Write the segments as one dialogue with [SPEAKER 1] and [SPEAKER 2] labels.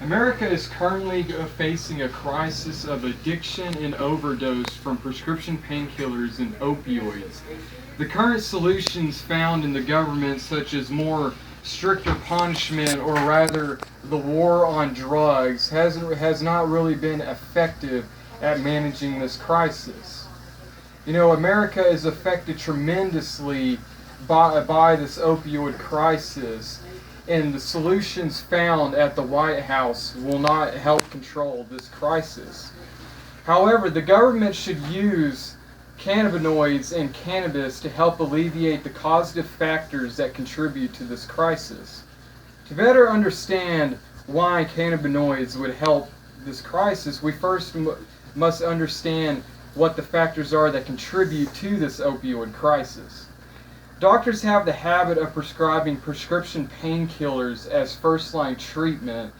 [SPEAKER 1] America is currently facing a crisis of addiction and overdose from prescription painkillers and opioids. The current solutions found in the government, such as more stricter punishment or rather the war on drugs, has not really been effective at managing this crisis. You know, America is affected tremendously by this opioid crisis, and the solutions found at the White House will not help control this crisis. However, the government should use cannabinoids and cannabis to help alleviate the causative factors that contribute to this crisis. To better understand why cannabinoids would help this crisis, we first must understand what the factors are that contribute to this opioid crisis. Doctors have the habit of prescribing prescription painkillers as first-line treatment,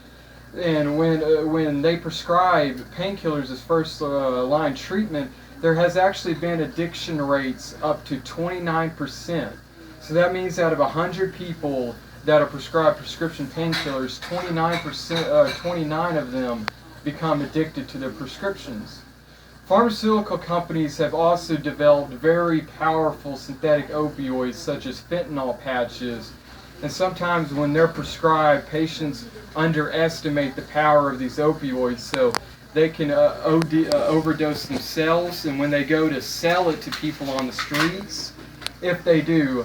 [SPEAKER 1] and when they prescribe painkillers as first-line treatment, there has actually been addiction rates up to 29%. So that means out of 100 people that are prescribed prescription painkillers, 29 of them become addicted to their prescriptions. Pharmaceutical companies have also developed very powerful synthetic opioids such as fentanyl patches, and sometimes when they're prescribed, patients underestimate the power of these opioids, so they can overdose themselves, and when they go to sell it to people on the streets, if they do,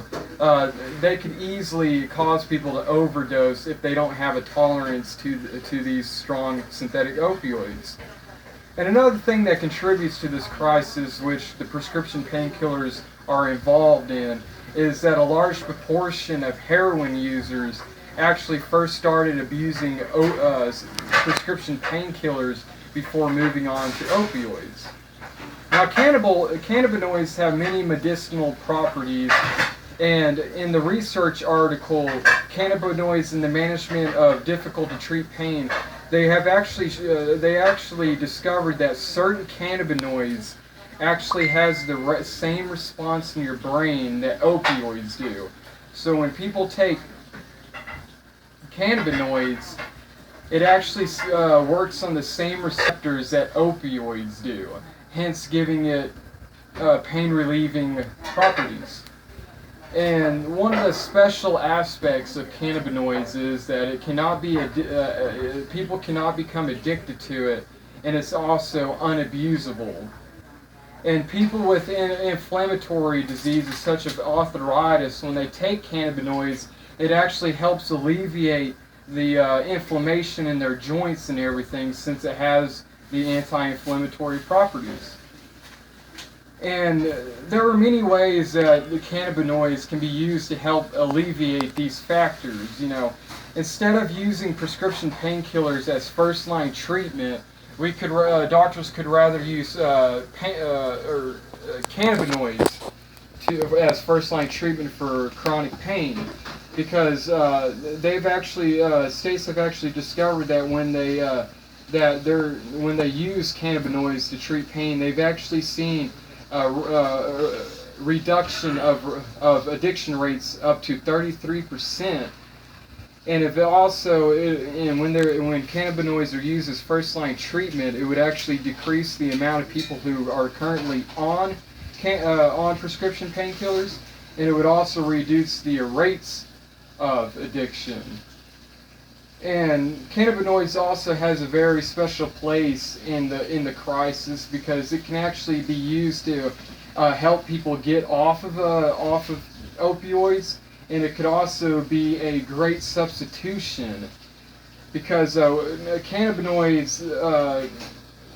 [SPEAKER 1] they can easily cause people to overdose if they don't have a tolerance to these strong synthetic opioids. And another thing that contributes to this crisis, which the prescription painkillers are involved in, is that a large proportion of heroin users actually first started abusing prescription painkillers before moving on to opioids. Now, cannabinoids have many medicinal properties, and in the research article, Cannabinoids in the Management of Difficult to Treat Pain, they actually discovered that certain cannabinoids actually has the same response in your brain that opioids do. So when people take cannabinoids, it actually works on the same receptors that opioids do, hence giving it pain-relieving properties. And one of the special aspects of cannabinoids is that it cannot be people cannot become addicted to it, and it's also unabusable. And people with inflammatory diseases such as arthritis, when they take cannabinoids, it actually helps alleviate the inflammation in their joints and everything, since it has the anti-inflammatory properties. And there are many ways that the cannabinoids can be used to help alleviate these factors. You know, instead of using prescription painkillers as first-line treatment, doctors could rather use cannabinoids as first-line treatment for chronic pain, because states have actually discovered that when they use cannabinoids to treat pain, they've actually seen reduction of addiction rates up to 33%. And if when cannabinoids are used as first-line treatment, it would actually decrease the amount of people who are currently on prescription painkillers, and it would also reduce the rates of addiction. And cannabinoids also has a very special place in the crisis, because it can actually be used to help people get off of opioids, and it could also be a great substitution, because cannabinoids,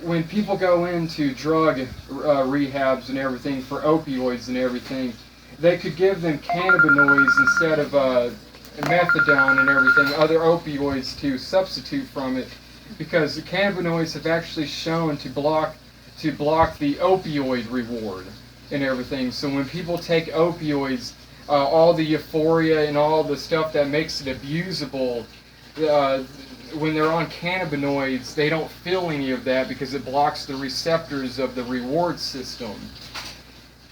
[SPEAKER 1] when people go into drug rehabs and everything for opioids and everything, they could give them cannabinoids instead of methadone and everything, other opioids to substitute from it, because the cannabinoids have actually shown to block the opioid reward and everything. So when people take opioids, all the euphoria and all the stuff that makes it abusable, when they're on cannabinoids, they don't feel any of that because it blocks the receptors of the reward system.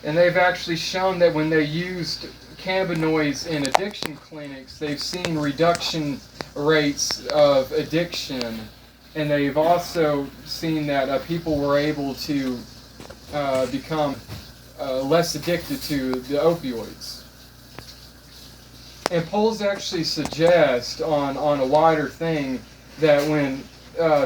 [SPEAKER 1] And they've actually shown that when they used cannabinoids in addiction clinics, they've seen reduction rates of addiction, and they've also seen that people were able to become less addicted to the opioids. And polls actually suggest on a wider thing that when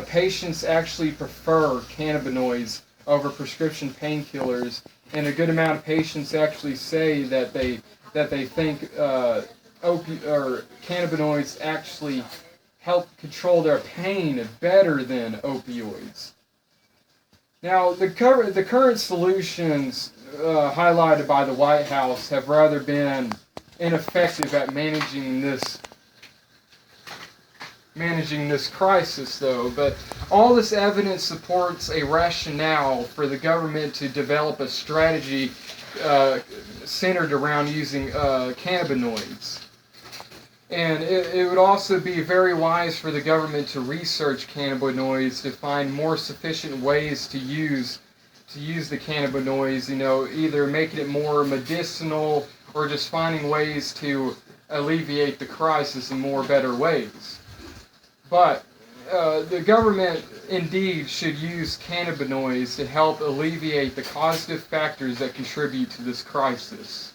[SPEAKER 1] patients actually prefer cannabinoids over prescription painkillers, and a good amount of patients actually say that they think cannabinoids actually help control their pain better than opioids. Now, the current solutions highlighted by the White House have rather been ineffective at managing this crisis, though. But all this evidence supports a rationale for the government to develop a strategy centered around using cannabinoids. And it would also be very wise for the government to research cannabinoids to find more sufficient ways to use the cannabinoids, either making it more medicinal or just finding ways to alleviate the crisis in better ways. But the government indeed should use cannabinoids to help alleviate the causative factors that contribute to this crisis.